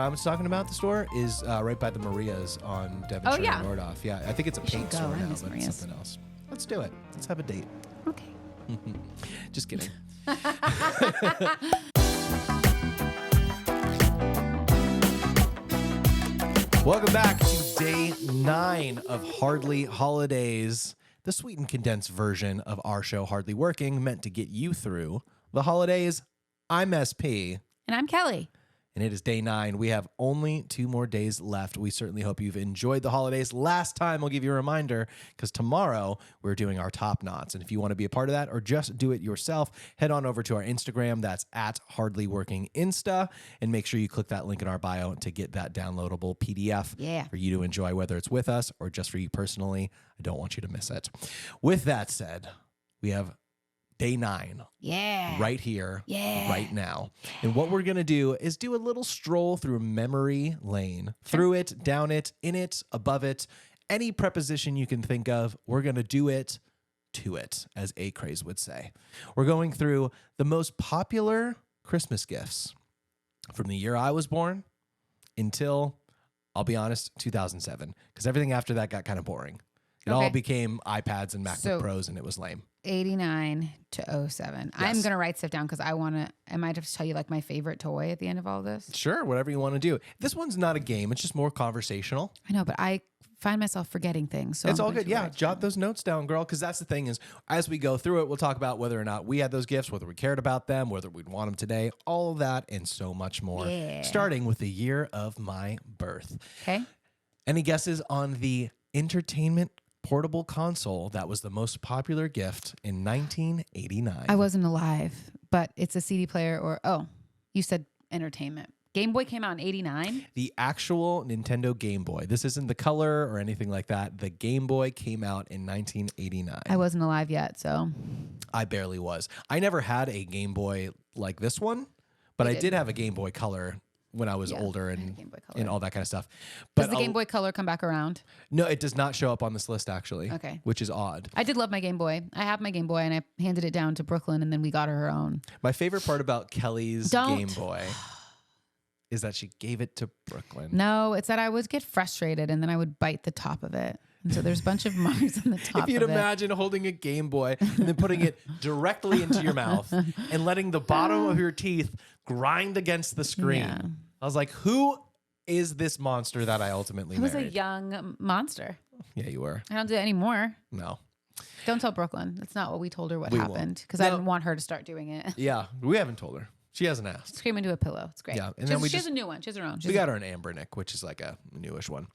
I was talking about the store is right by the Maria's on Devonshire and Nordhoff. Yeah, I think it's a paint store now, but it's something else. Let's do it. Let's have a date. Okay. Just kidding. Welcome back to day 9 of Hardly Holidays, the sweetened condensed version of our show Hardly Working, meant to get you through the holidays. I'm SP. And I'm Kelly. And it is day 9. We have only 2 more days left. We certainly hope you've enjoyed the holidays. Last time, I'll give you a reminder, because tomorrow we're doing our top knots. And if you want to be a part of that or just do it yourself, head on over to our Instagram. That's at Hardly Working Insta. And make sure you click that link in our bio to get that downloadable PDF for you to enjoy, whether it's with us or just for you personally. I don't want you to miss it. With that said, we have day 9. Right here. Right now. And what we're going to do is do a little stroll through memory lane. Through it, down it, in it, above it. Any preposition you can think of, we're going to do it to it, as A. Craze would say. We're going through the most popular Christmas gifts from the year I was born until, I'll be honest, 2007. Because everything after that got kind of boring. It all became iPads and MacBook Pros, and it was lame. 89 to 07. Yes. I'm going to write stuff down because I might have to tell you like my favorite toy at the end of all this. Sure, whatever you want to do. This one's not a game. It's just more conversational. I know, but I find myself forgetting things. So it's all good. Yeah, jot those notes down, girl, because that's the thing is as we go through it, we'll talk about whether or not we had those gifts, whether we cared about them, whether we'd want them today, all of that and so much more. Yeah. Starting with the year of my birth. Okay. Any guesses on the entertainment portable console that was the most popular gift in 1989? I wasn't alive, but it's a CD player you said entertainment. Game Boy came out in 89? The actual Nintendo Game Boy. This isn't the color or anything like that. The Game Boy came out in 1989. I wasn't alive yet, so. I barely was. I never had a Game Boy like this one, but I did have a Game Boy Color when I was older and all that kind of stuff. But does the Game Boy Color come back around? No, it does not show up on this list, actually. Okay. Which is odd. I did love my Game Boy. I have my Game Boy, and I handed it down to Brooklyn, and then we got her own. My favorite part about Kelly's Game Boy is that she gave it to Brooklyn. No, it's that I would get frustrated, and then I would bite the top of it. And so there's a bunch of marks on the top of it. If you'd imagine holding a Game Boy and then putting it directly into your mouth and letting the bottom of your teeth grind against the screen. Yeah. I was like, who is this monster that I ultimately married? I was a young monster. Yeah, you were. I don't do it anymore. No. Don't tell Brooklyn. That's not what we told her what happened. Because I didn't want her to start doing it. Yeah, we haven't told her. She hasn't asked. Scream into a pillow. It's great. Yeah, and then she has a new one. She has her own. We got her an Ambernick, which is like a newish one.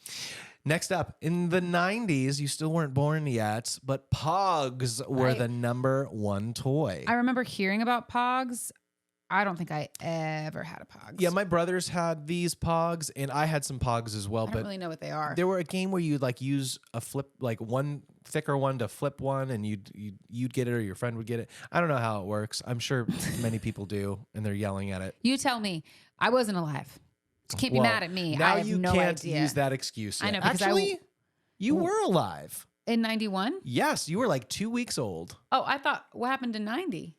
Next up, in the 90s, you still weren't born yet, but Pogs were the #1 toy. I remember hearing about Pogs. I don't think I ever had a Pogs. Yeah, my brothers had these Pogs, and I had some Pogs as well. I don't really know what they are. They were a game where you'd like use a flip, like one thicker one to flip one, and you'd get it or your friend would get it. I don't know how it works. I'm sure many people do, and they're yelling at it. You tell me. I wasn't alive. You can't be mad at me. Now I have you no can't idea. use that excuse yet. I know. Because actually, you were alive. In 91? Yes, you were like 2 weeks old. Oh, I thought, what happened in 90?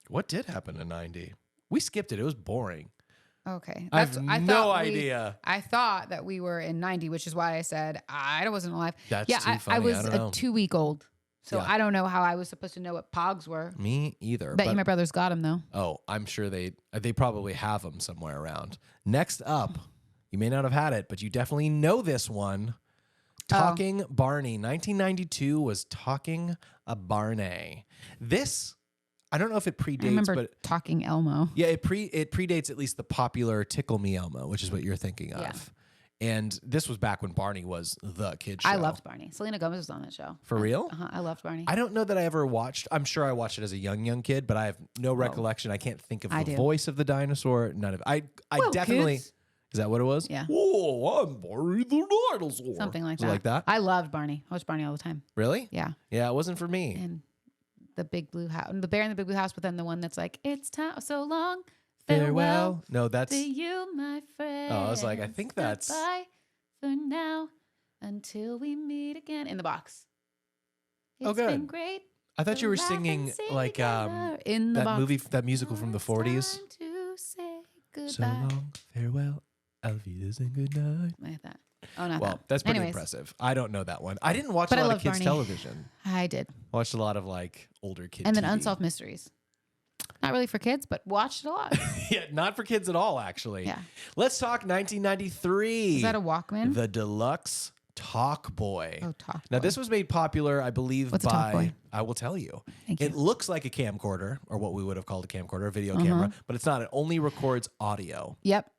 What did happen in 90? We skipped it. It was boring. Okay. I have no idea. I thought that we were in 90, which is why I said I wasn't alive. That's too funny. I was a 2-week-old. So I don't know how I was supposed to know what Pogs were. Me either. Bet you my brothers got them, though. Oh, I'm sure they probably have them somewhere around. Next up, you may not have had it, but you definitely know this one. Talking Barney. 1992 was Talking a Barney. This... I don't know if it predates, I remember but Talking Elmo. Yeah, it predates at least the popular Tickle Me Elmo, which is what you're thinking of. Yeah. And this was back when Barney was the kid show. I loved Barney. Selena Gomez was on that show. For real? I loved Barney. I don't know that I ever watched. I'm sure I watched it as a young kid, but I have no recollection. I can't think of the voice of the dinosaur. None of it. I definitely. Kids. Is that what it was? Yeah. Oh, I'm Barney the dinosaur. Something like that. Like that? I loved Barney. I watched Barney all the time. Really? Yeah. Yeah, it wasn't for me. And the Big Blue House, the Bear in the Big Blue House, but then the one that's like, it's time, so long, farewell. No, that's to you, my friend. Oh, I was like, I think that's Bye for now until we meet again in the box. It's been great. I thought you were singing like in the that box. movie, that musical from the 40s. goodbye. So long, farewell, auf Wiedersehen, good night. Like that. Oh, not Well, that. that's pretty Anyways, impressive. I don't know that one. I didn't watch But a I lot of loved kids' Barney. television. I did. I watched a lot of like older kids. And then Unsolved Mysteries. Not really for kids, but watched it a lot. Yeah, not for kids at all, actually. Yeah. Let's talk 1993. Is that a Walkman? The Deluxe Talk Boy. Oh, Talk Now, Boy. this was made popular, I believe, What's a Talk Boy? I will tell you. Thank It you. looks like a camcorder, or what we would have called a camcorder, a video camera, but it's not. It only records audio. Yep.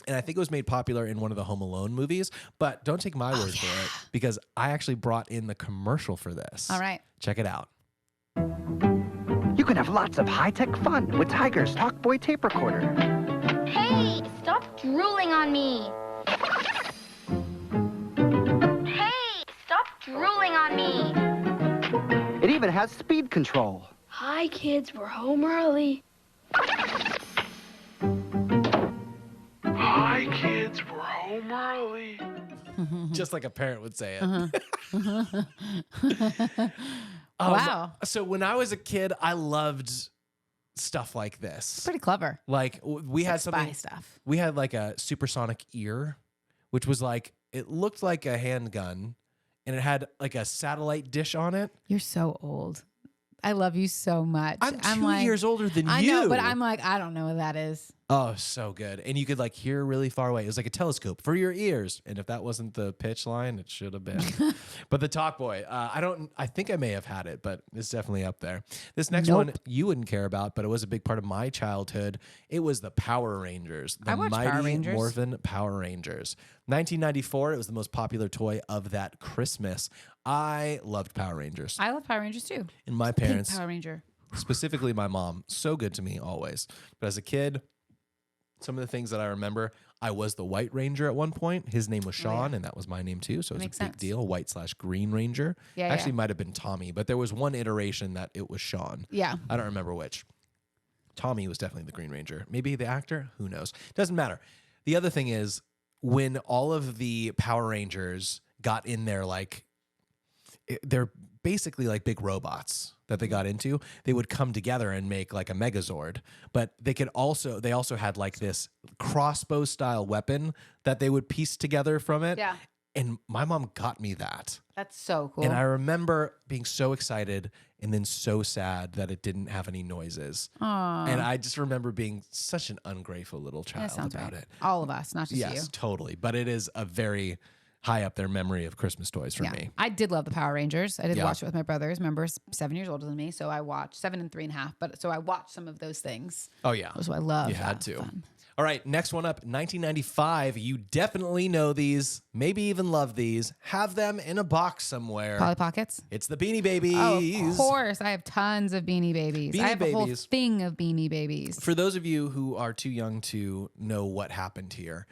And I think it was made popular in one of the Home Alone movies, but don't take my word for it because I actually brought in the commercial for this. All right. Check it out. You can have lots of high-tech fun with Tiger's Talkboy tape recorder. Hey, stop drooling on me. Hey, stop drooling on me. It even has speed control. Hi, kids, we're home early. Hi, kids, we're home early. Just like a parent would say it. Wow. So when I was a kid, I loved stuff like this. Pretty clever. Like we had Spy something. stuff. We had like a supersonic ear, which was like it looked like a handgun, and it had like a satellite dish on it. You're so old. I love you so much. I'm 2 like, years older than I you. know, but I'm like, I don't know what that is. Oh, so good. And you could like hear really far away. It was like a telescope for your ears. And if that wasn't the pitch line, it should have been. But the Talk Boy, I think I may have had it, but it's definitely up there. This next one you wouldn't care about, but it was a big part of my childhood. It was the Power Rangers, the I watched Mighty Power Rangers. Morphin Power Rangers. 1994, it was the most popular toy of that Christmas. I loved Power Rangers. I love Power Rangers too. And my Pink parents, Power Ranger. specifically my mom, so good to me always. But as a kid, some of the things that I remember, I was the White Ranger at one point. His name was Sean, and that was my name too. So it was Makes a big sense. deal. White/Green Ranger. Yeah, Actually, yeah. might have been Tommy, but there was one iteration that it was Sean. Yeah. I don't remember which. Tommy was definitely the Green Ranger. Maybe the actor? Who knows? Doesn't matter. The other thing is when all of the Power Rangers got in there, like they're basically like big robots that they got into, they would come together and make like a Megazord. But they also had like this crossbow style weapon that they would piece together from it. Yeah. And my mom got me that. That's so cool. And I remember being so excited and then so sad that it didn't have any noises. Aw. And I just remember being such an ungrateful little That child sounds about right. it. All of us, not just Yes, you. totally. But it is a very high up there memory of Christmas toys for me. I did love the Power Rangers. I did Yeah. watch it with my brothers. Remember, 7 years older than me, so I watched 7 and 3.5. But so I watched some of those things. Oh, yeah. That's what I love. You had to. All right, next one up, 1995. You definitely know these, maybe even love these. Have them in a box somewhere. Polly Pockets. It's the Beanie Babies. Oh, of course. I have tons of Beanie Babies. Beanie I have a whole Babies. thing of Beanie Babies. For those of you who are too young to know what happened here,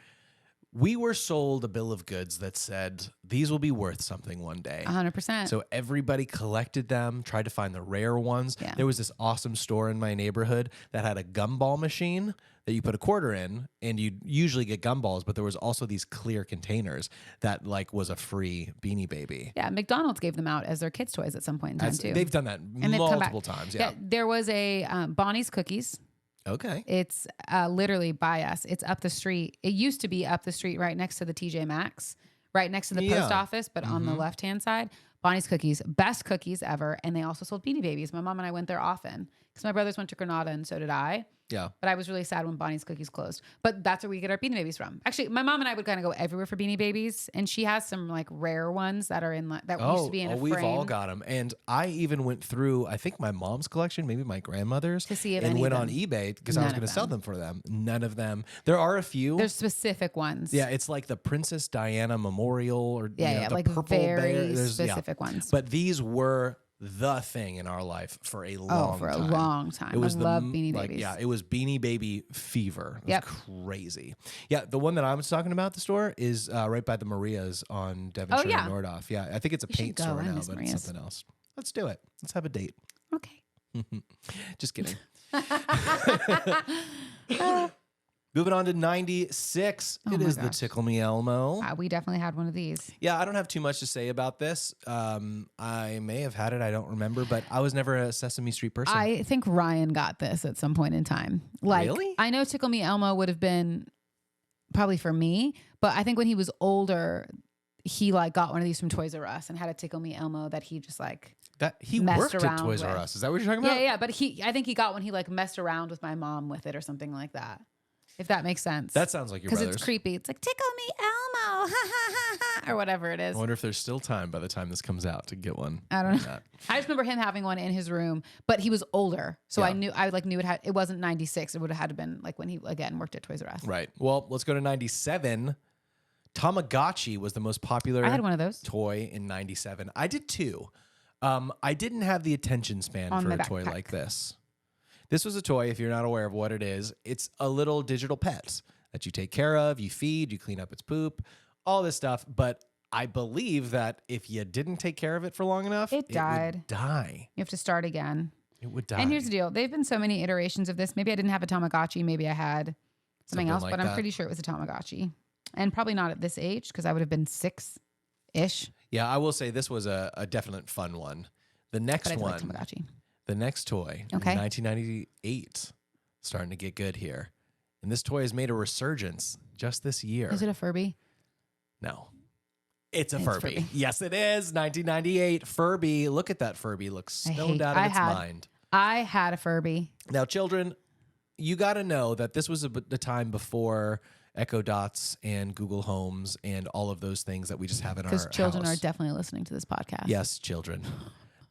we were sold a bill of goods that said these will be worth something one day. 100%. So everybody collected them, tried to find the rare ones. Yeah. There was this awesome store in my neighborhood that had a gumball machine that you put a quarter in, and you'd usually get gumballs, but there was also these clear containers that like was a free Beanie Baby. Yeah, McDonald's gave them out as their kids' toys at some point in time, too. They've done that And they've come back. multiple times. Yeah. There was a Bonnie's Cookies. Okay. It's literally by us. It's up the street. It used to be up the street right next to the TJ Maxx, right next to the post office, but on the left-hand side. Bonnie's Cookies, best cookies ever. And they also sold Beanie Babies. My mom and I went there often because my brothers went to Granada and so did I. Yeah. But I was really sad when Bonnie's Cookies closed. But that's where we get our Beanie Babies from. Actually, my mom and I would kind of go everywhere for Beanie Babies. And she has some like rare ones that are in that used to be in a frame. We've all got them. And I even went through, I think my mom's collection, maybe my grandmother's, To see if and any went of on them. eBay because I was None going of to sell them. them for them. None of them. There are a few. There's specific ones. Yeah, it's like the Princess Diana Memorial or Yeah, the like purple very bear. specific ones. But these were the thing in our life for a long for time. a long time. It was I the love Beanie Babies. Yeah, it was Beanie Baby fever. It was Yep. crazy. Yeah, the one that I was talking about, the store, is right by the Maria's on Devonshire yeah. and Nordhoff. Yeah, I think it's a We should paint go. store I now, miss but Maria's. it's something else. Let's do it. Let's have a date. Okay. Just kidding. Moving on to 96. Oh it my is the gosh. Tickle Me Elmo. We definitely had one of these. Yeah, I don't have too much to say about this. I may have had it. I don't remember, but I was never a Sesame Street person. I think Ryan got this at some point in time. Like, Really? I know Tickle Me Elmo would have been probably for me, but I think when he was older, he like got one of these from Toys R Us and had a Tickle Me Elmo that he just like That he messed worked at around Toys R with. Us. Is that what you're talking about? Yeah. But I think he got one. He like messed around with my mom with it or something like that. If that makes sense. That sounds like your because brother's. it's creepy. It's like Tickle Me Elmo, or whatever it is. I wonder if there's still time by the time this comes out to get one. I don't like know. that. I just remember him having one in his room, but he was older, so Yeah. I knew it wasn't 96. It would have had to been like when he again worked at Toys R Us. Right. Well, let's go to 97. Tamagotchi was the most popular I had one of those. toy in 97. I did too. I didn't have the attention span On for my a toy backpack. like this. This was a toy, if you're not aware of what it is, it's a little digital pet that you take care of, you feed, you clean up its poop, all this stuff. But I believe that if you didn't take care of it for long enough, It died. would die. You have to start again. It would die. And here's the deal: there've been so many iterations of this. Maybe I didn't have a Tamagotchi. Maybe I had something else, like but I'm that. pretty sure it was a Tamagotchi, and probably not at this age because I would have been 6-ish. Yeah, I will say this was a definite fun one. The next But I did one, like Tamagotchi. the next toy, Okay. 1998, starting to get good here. And this toy has made a resurgence just this year. Is it a Furby? No. It's a It's Furby. Furby. Yes, it is. 1998 Furby. Look at that Furby. Looks stoned out of its mind. I had a Furby. Now, children, you got to know that this was the time before Echo Dots and Google Homes and all of those things that we just have in our Because children house. are definitely listening to this podcast. Yes, children.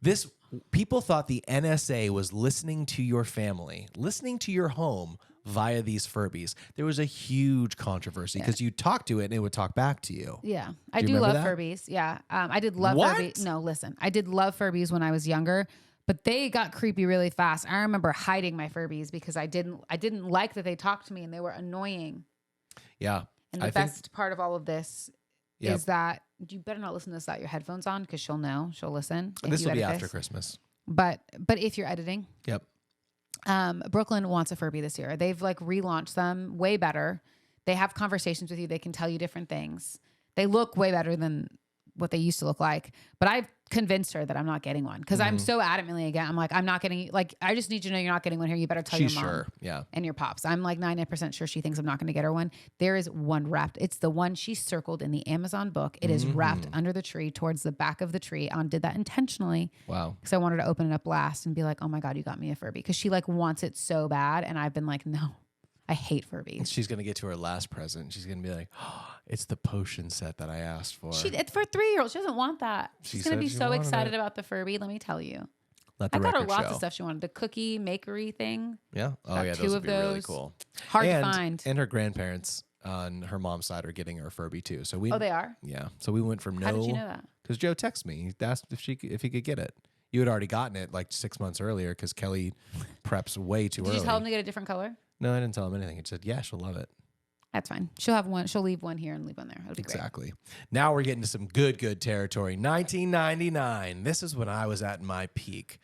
This people thought the NSA was listening to your family, listening to your home via these Furbies. There was a huge controversy because you talk to it and it would talk back to you. Yeah, I Do do you love remember that? Furbies. Yeah, I did love What? Furbies. No, listen, I did love Furbies when I was younger, but they got creepy really fast. I remember hiding my Furbies because I didn't like that they talked to me and they were annoying. Yeah. And the best part of all of this Yep. is that you better not listen to this without your headphones on because she'll know, she'll listen. if This you will be edit after this. Christmas. But if you're editing, Yep. Brooklyn wants a Furby this year. They've like relaunched them way better. They have conversations with you. They can tell you different things. They look way better than what they used to look like. But I've convinced her that I'm not getting one because I'm so adamantly again. I'm like, I'm not getting, like, I just need you to know you're not getting one here. You better tell She's your mom sure. Yeah. and your pops. I'm like 99% sure she thinks I'm not going to get her one. There is one wrapped. It's the one she circled in the Amazon book. It is wrapped under the tree towards the back of the tree. Did that intentionally Wow. because I wanted to open it up last and be like, oh my God, you got me a Furby. Because she like wants it so bad. And I've been like, no, I hate Furbies. She's going to get to her last present. She's going to be like, oh, it's the potion set that I asked for. It's for 3-year-olds. She doesn't want that. She She's going said to be she so wanted excited it. about the Furby. Let me tell you. Let the I got her record lots show. of stuff she wanted. The cookie makery thing. Yeah. Oh, Got yeah. 2 Those would of be really those. cool. Hard and, to find. And her grandparents on her mom's side are getting her Furby too. So we. Oh, they are? Yeah. So we went from no. How did you know that? Because Joe texted me. He asked if he could get it. You had already gotten it like 6 months earlier because Kelly preps way too Did early. you tell him to get a different color? No, I didn't tell him anything. He said, yeah, she'll love it. That's fine. She'll have one. She'll leave one here and leave one there. It'll be great. Exactly. Now we're getting to some good territory. 1999. This is when I was at my peak.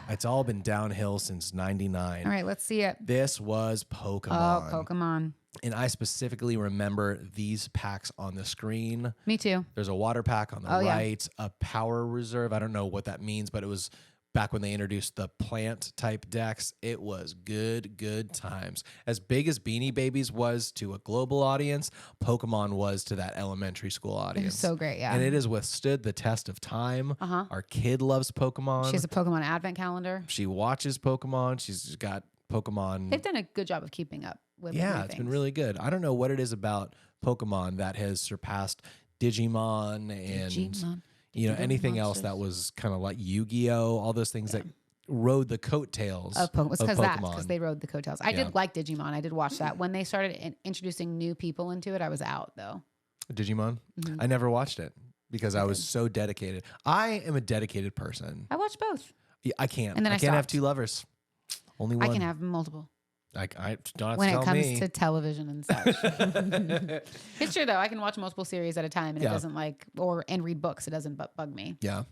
It's all been downhill since 99. All right, let's see it. This was Pokemon. Oh, Pokemon. And I specifically remember these packs on the screen. Me too. There's a water pack on the Oh, yeah. right, a power reserve. I don't know what that means, but it was back when they introduced the plant type decks. It was good times. As big as Beanie Babies was to a global audience, Pokemon was to that elementary school It audience. was so great. Yeah. And it has withstood the test of time. Uh-huh. Our kid loves Pokemon. She has a Pokemon advent calendar. She watches Pokemon. She's got Pokemon. They've done a good job of keeping up with Yeah, new it's been things. really good. I don't know what it is about Pokemon that has surpassed Digimon and Digimon. anything else Monsters. that was kind of like Yu-Gi-Oh, all those things that rode the coattails Of Pokemon. It's of because they rode the coattails. I Yeah. did like Digimon. I did watch that. When they started introducing new people into it, I was out though. Digimon. Mm-hmm. I never watched it because I was so dedicated. I am a dedicated person. I watched both. Yeah, I can't. And then I I can't have stopped. 2 lovers. Only one. I can have multiple I don't have when to it tell comes me. to television and such. It's true though. I can watch multiple series at a time and Yeah. it doesn't and read books. It doesn't bug me. Yeah.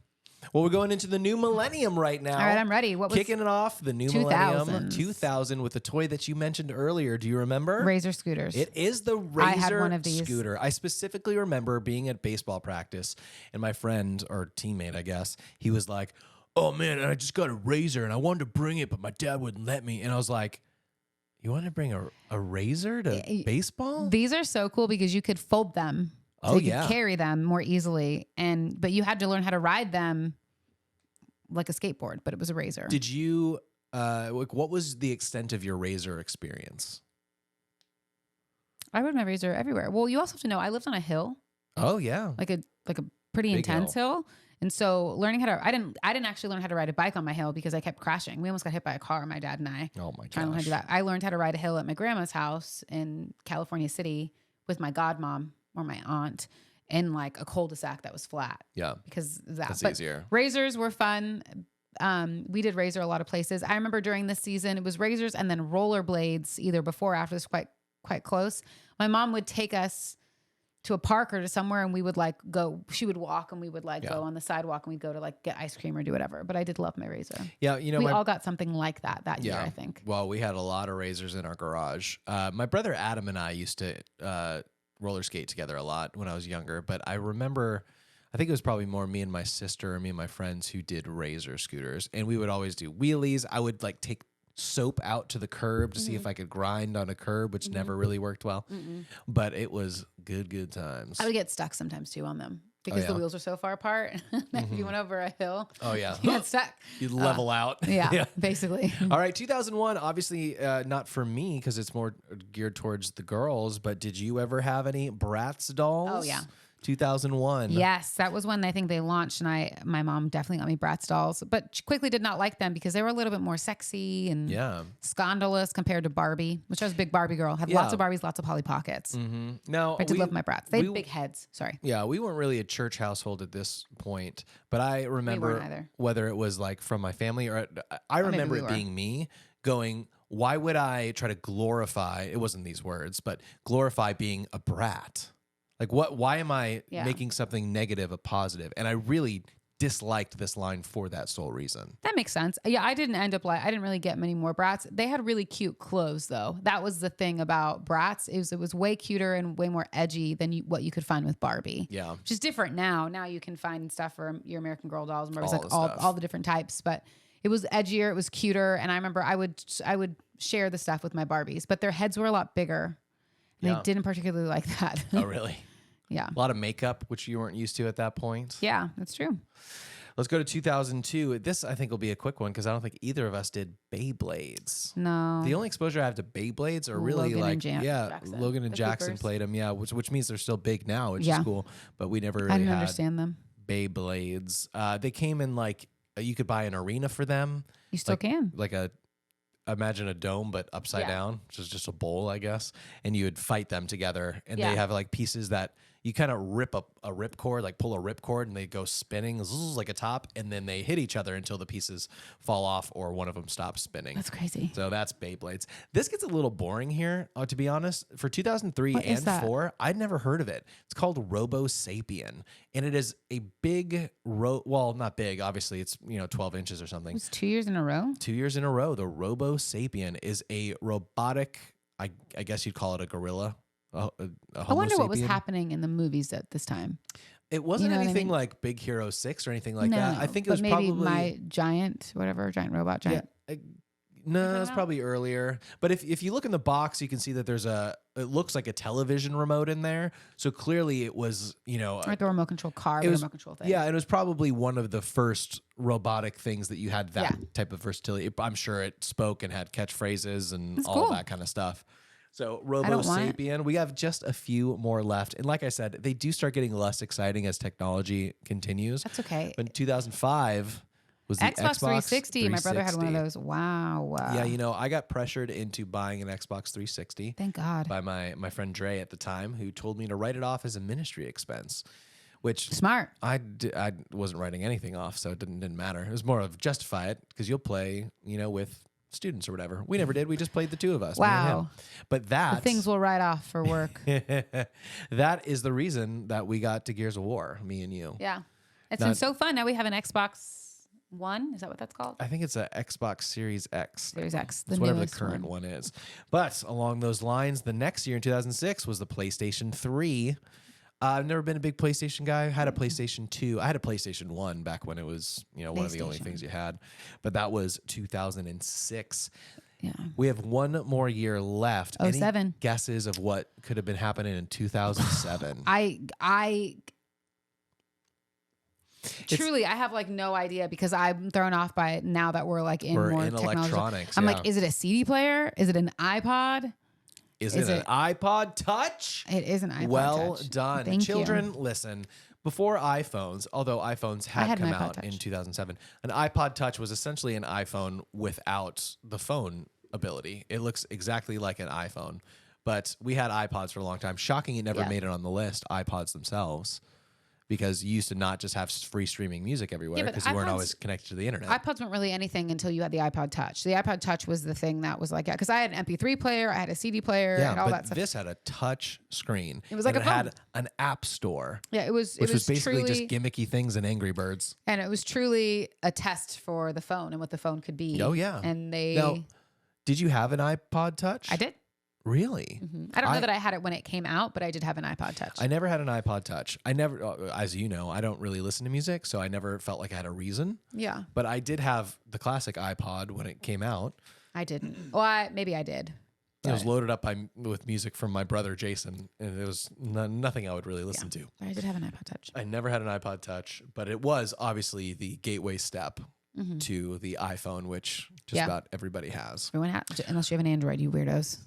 Well, we're going into the new millennium right now. All right, I'm ready. What was Kicking it off, the new millennium, 2000, with the toy that you mentioned earlier. Do you remember? Razor scooters. It is the Razor I had one of these. scooter. I specifically remember being at baseball practice, and my friend, or teammate, I guess, he was like, oh, man, I just got a Razor, and I wanted to bring it, but my dad wouldn't let me. And I was like, you want to bring a Razor to baseball? These are so cool because you could fold them. So you could carry them more easily. But you had to learn how to ride them like a skateboard, but it was a Razor. Did you, what was the extent of your Razor experience? I rode my Razor everywhere. Well, you also have to know, I lived on a hill. Oh, yeah. Like a pretty Big intense hill. And so learning how to, I didn't actually learn how to ride a bike on my hill because I kept crashing. We almost got hit by a car, my dad and I. Oh my trying to learn how to do that. I learned how to ride a hill at my grandma's house in California City with my godmom or my aunt in like a cul-de-sac that was flat. Yeah. Because of that. That's but easier. Razors were fun. We did Razor a lot of places. I remember during this season, it was Razors and then rollerblades either before or after. This quite close. My mom would take us to a park or to somewhere and we would like go, she would walk and we would like go on the sidewalk and we'd go to like get ice cream or do whatever. But I did love my Razor. Yeah. You know, we all got something like that year, I think. Well, we had a lot of Razors in our garage. My brother Adam and I used to roller skate together a lot when I was younger, but I remember, I think it was probably more me and my sister and me and my friends who did Razor scooters, and we would always do wheelies. I would like take soap out to the curb to see if I could grind on a curb, which never really worked well, but it was good times. I would get stuck sometimes too on them because the wheels are so far apart. If you went over a hill, you got stuck. You'd level out. Yeah, basically. All right, 2001, obviously not for me because it's more geared towards the girls, but did you ever have any Bratz dolls? Oh, yeah. 2001. Yes, that was when I think they launched, and my mom definitely got me Bratz dolls, but she quickly did not like them because they were a little bit more sexy and scandalous compared to Barbie, which I was a big Barbie girl. Had lots of Barbies, lots of Polly Pockets. Now, I did love my Bratz. They had big heads. Sorry. Yeah, we weren't really a church household at this point, but I remember whether it was like from my family or I remember it being me going, why would I try to glorify, it wasn't these words, but glorify being a brat? Like why am I making something negative a positive? And I really disliked this line for that sole reason. That makes sense. Yeah, I didn't really get many more Bratz. They had really cute clothes though. That was the thing about Bratz. It was way cuter and way more edgy than what you could find with Barbie. Yeah. Which is different now. Now you can find stuff for your American Girl dolls and Barbies, like all the different types, but it was edgier, it was cuter, and I remember I would share the stuff with my Barbies, but their heads were a lot bigger. And they didn't particularly like that. Oh, really? Yeah. A lot of makeup, which you weren't used to at that point. Yeah, that's true. Let's go to 2002. This, I think, will be a quick one because I don't think either of us did Beyblades. No. The only exposure I have to Beyblades are really Jackson. Logan and Jackson played them. Yeah, which means they're still big now, which is cool. But we never really I didn't understand them. Beyblades. They came in like, you could buy an arena for them. You still can. Like imagine a dome, but upside down, which is just a bowl, I guess. And you would fight them together. And they have like pieces that you kind of rip a rip cord, like pull a rip cord, and they go spinning like a top, and then they hit each other until the pieces fall off or one of them stops spinning. That's crazy. So that's Beyblades. This gets a little boring here, to be honest. For 2003 and 4, I'd never heard of it. It's called Robo Sapien, and it is a big well, not big, obviously. It's 12 inches or something. It was 2 years in a row. 2 years in a row. The Robo Sapien is a robotic. I guess you'd call it a gorilla. I wonder what was happening in the movies at this time. It wasn't anything like Big Hero 6 or anything like that. I think it was maybe probably my giant robot. No, it's probably earlier. But if you look in the box, you can see that it looks like a television remote in there. So clearly it was, like a remote control car, remote control thing. Yeah, and it was probably one of the first robotic things that you had that type of versatility. I'm sure it spoke and had catchphrases and all that kind of stuff. So Robo Sapien, we have just a few more left. And like I said, they do start getting less exciting as technology continues. That's okay. But in 2005 was the Xbox 360. My brother had one of those. Wow. Yeah, I got pressured into buying an Xbox 360. Thank God. By my friend Dre at the time, who told me to write it off as a ministry expense. Which smart. I wasn't writing anything off, so it didn't matter. It was more of justify it because you'll play, with students or whatever. We never did. We just played the two of us. Wow. Me and him. But the things will write off for work. That is the reason that we got to Gears of War, me and you. Yeah. It's been so fun. Now we have an Xbox One. Is that what that's called? I think it's a Xbox Series X. Series X, the It's whatever the newest current one is. But along those lines, the next year in 2006 was the PlayStation 3. I've never been a big PlayStation guy. I had a PlayStation 2. I had a PlayStation 1 back when it was, one of the only things you had. But that was 2006. Yeah. We have one more year left. Oh, Any 07. guesses of what could have been happening in 2007? Truly, I have like no idea because I'm thrown off by it now that we're like in more technology. Electronics. I'm like, is it a CD player? Is it an iPod? Is it an iPod Touch? It is an iPod Well Touch. done. Thank Children, you. listen. Before iPhones, although iPhones had come out in 2007, an iPod Touch was essentially an iPhone without the phone ability. It looks exactly like an iPhone, but we had iPods for a long time. Shocking it never made it on the list, iPods themselves, because you used to not just have free streaming music everywhere because you weren't always connected to the internet. iPods weren't really anything until you had the iPod Touch. The iPod Touch was the thing that was like, because I had an MP3 player, I had a CD player, and all that stuff. This had a touch screen. It was like and a phone. It had an app store. Yeah, it was. Which it was basically truly, just gimmicky things and Angry Birds. and it was truly a test for the phone and what the phone could be. Oh yeah. And they. Now, did you have an iPod Touch? I did. Really? Mm-hmm. I don't know that I had it when it came out, but I did have an iPod Touch. I never had an iPod Touch. I never, as you know, I don't really listen to music, so I never felt like I had a reason. Yeah. But I did have the classic iPod when it came out. I didn't. Well, maybe I did. It was loaded up with music from my brother Jason, and it was nothing I would really listen to. I did have an iPod Touch. I never had an iPod Touch, but it was obviously the gateway step to the iPhone, which just about everybody has. Everyone unless you have an Android, you weirdos.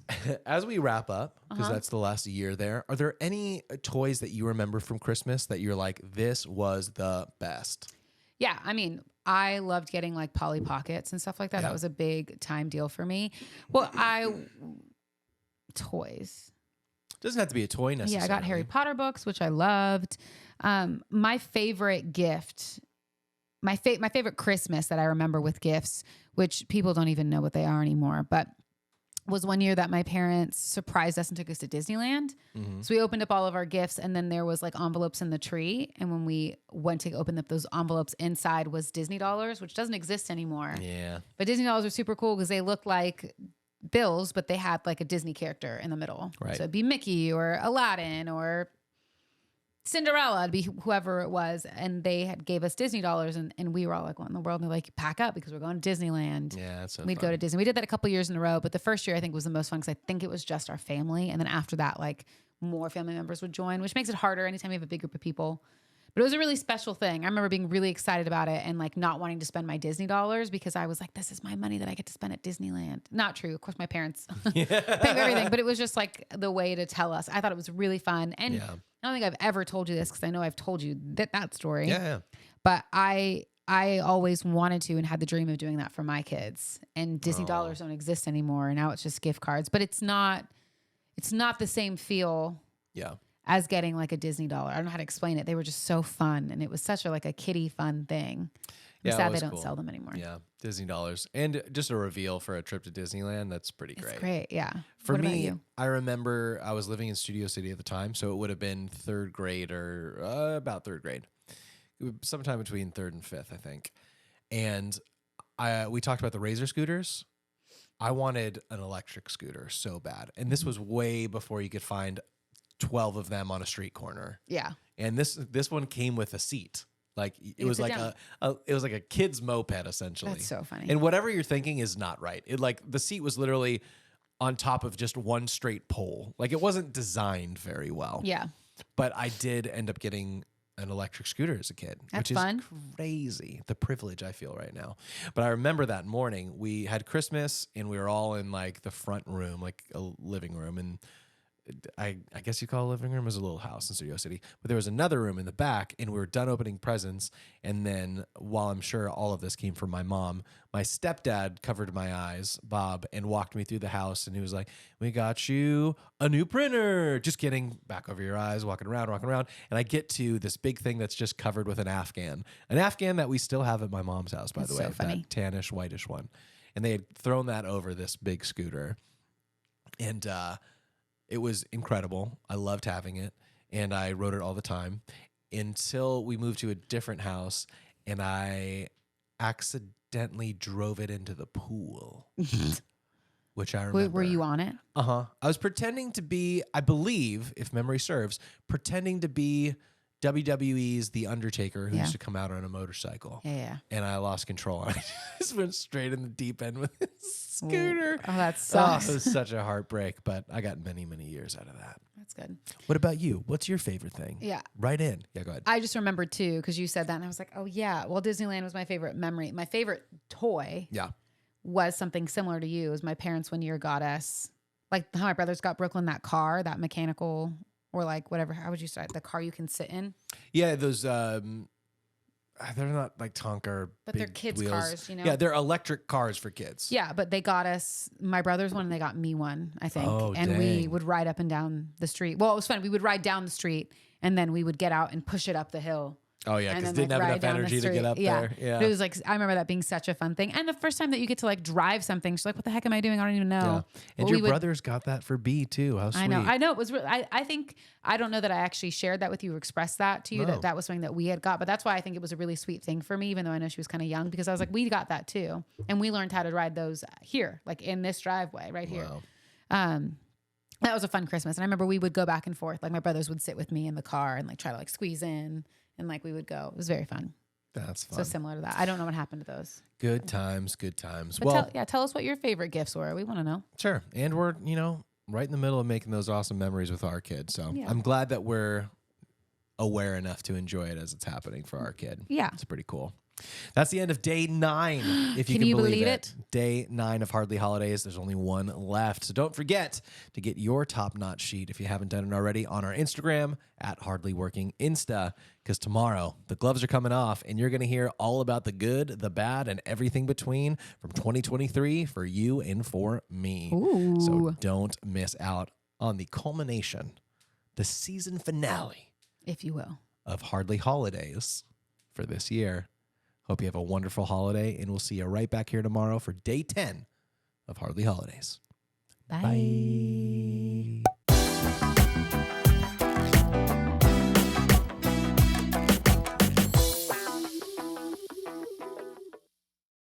As we wrap up, because that's the last year there, are there any toys that you remember from Christmas that you're like, this was the best? Yeah, I mean, I loved getting like Polly Pockets and stuff like that. Yeah. That was a big time deal for me. Well, toys. Doesn't have to be a toy necessarily. Yeah, I got Harry Potter books, which I loved. My favorite gift, my favorite Christmas that I remember with gifts, which people don't even know what they are anymore, but was one year that my parents surprised us and took us to Disneyland. Mm-hmm. So we opened up all of our gifts, and then there was like envelopes in the tree. And when we went to open up those envelopes, inside was Disney dollars, which doesn't exist anymore. Yeah. But Disney dollars are super cool because they look like bills, but they had like a Disney character in the middle. Right. So it'd be Mickey or Aladdin or Cinderella, it'd be whoever it was. And they gave us Disney dollars, and we were all like, what in the world? And they're like, pack up because we're going to Disneyland. Yeah, that's so We'd go to Disney. We did that a couple years in a row, but the first year I think was the most fun because I think it was just our family. And then after that, like more family members would join, which makes it harder anytime you have a big group of people. But it was a really special thing. I remember being really excited about it and like not wanting to spend my Disney dollars because I was like, this is my money that I get to spend at Disneyland. Not true. Of course, my parents pay for everything, but it was just like the way to tell us. I thought it was really fun. And I don't think I've ever told you this because I know I've told you that story. Yeah. But I always wanted to and had the dream of doing that for my kids. And Disney dollars don't exist anymore. And now it's just gift cards. But it's not the same feel. Yeah. As getting like a Disney dollar. I don't know how to explain it. They were just so fun. And it was such a kiddie fun thing. I'm sad they don't sell them anymore. Yeah. Disney dollars. And just a reveal for a trip to Disneyland. That's pretty great. It's great. Yeah. For what me, about you? I remember I was living in Studio City at the time. So it would have been third grade or about third grade. Sometime between third and fifth, I think. And we talked about the Razor scooters. I wanted an electric scooter so bad. And this was way before you could find 12 of them on a street corner. Yeah. And this one came with a seat. Like it was like a kid's moped essentially. That's so funny. And whatever you're thinking is not right. It like the seat was literally on top of just one straight pole. Like it wasn't designed very well. Yeah. But I did end up getting an electric scooter as a kid, That's which fun. is crazy. The privilege I feel right now. But I remember that morning we had Christmas and we were all in like the front room, like a living room, and I guess you call a living room as a little house in Studio City, but there was another room in the back and we were done opening presents. And then while I'm sure all of this came from my mom, my stepdad covered my eyes, Bob, and walked me through the house. And he was like, we got you a new printer. Just kidding. Back over your eyes, walking around. And I get to this big thing that's just covered with an Afghan that we still have at my mom's house, by the way, so funny. that tannish, whitish one. And they had thrown that over this big scooter. And, it was incredible. I loved having it, and I rode it all the time. until we moved to a different house and I accidentally drove it into the pool, which I remember. Were you on it? I was pretending to be, I believe, if memory serves, pretending to be WWE's The Undertaker, who used to come out on a motorcycle. Yeah. And I lost control. I just went straight in the deep end with his scooter. Oh, that sucks. It was such a heartbreak, but I got many, many years out of that. That's good. What about you? What's your favorite thing? Yeah. Right in. Yeah, go ahead. I just remembered too, because you said that, and I was like, oh yeah. Well, Disneyland was my favorite memory. My favorite toy was something similar to you. It was my parents one year got us, like how my brothers got Brooklyn that car, that mechanical, or like whatever. How would you say it? The car you can sit in? Yeah, those they're not like Tonka, but they're kids' wheels. cars, you know? Yeah, they're electric cars for kids. Yeah, but they got us my brother's one and they got me one, I think. Oh, and we dang. would ride up and down the street. Well, it was fun. We would ride down the street and then we would get out and push it up the hill. Oh yeah, And because then, didn't have ride enough down the energy to street. get up there. Yeah. It was like, I remember that being such a fun thing. And the first time that you get to like drive something, she's like, what the heck am I doing? I don't even know. Yeah. And But your we would- brothers got that for B too. How sweet. I know. It was really, I think, I don't know that I actually shared that with you or expressed that to you, No. that was something that we had got. But that's why I think it was a really sweet thing for me, even though I know she was kind of young, because I was like, we got that too. And we learned how to ride those here, like in this driveway right here. Wow. That was a fun Christmas. And I remember we would go back and forth. Like my brothers would sit with me in the car and like try to like squeeze in and like we would go. It was very fun. That's fun. So similar to that. I don't know what happened to those. Good times, good times. But Well, tell us what your favorite gifts were. We want to know. sure. And we're, right in the middle of making those awesome memories with our kids. So Yeah. I'm glad that we're aware enough to enjoy it as it's happening for our kid. Yeah. It's pretty cool. That's the end of day 9, if you Can can you believe believe it. it? Day 9 of Hardly Holidays. There's only one left. So don't forget to get your top-notch sheet, if you haven't done it already, on our Instagram at Hardly Working Insta, because tomorrow the gloves are coming off and you're going to hear all about the good, the bad, and everything between from 2023 for you and for me. Ooh. So don't miss out on the culmination, the season finale If you will. of Hardly Holidays for this year. Hope you have a wonderful holiday, and we'll see you right back here tomorrow for day 10 of Hardly Holidays. Bye. Bye.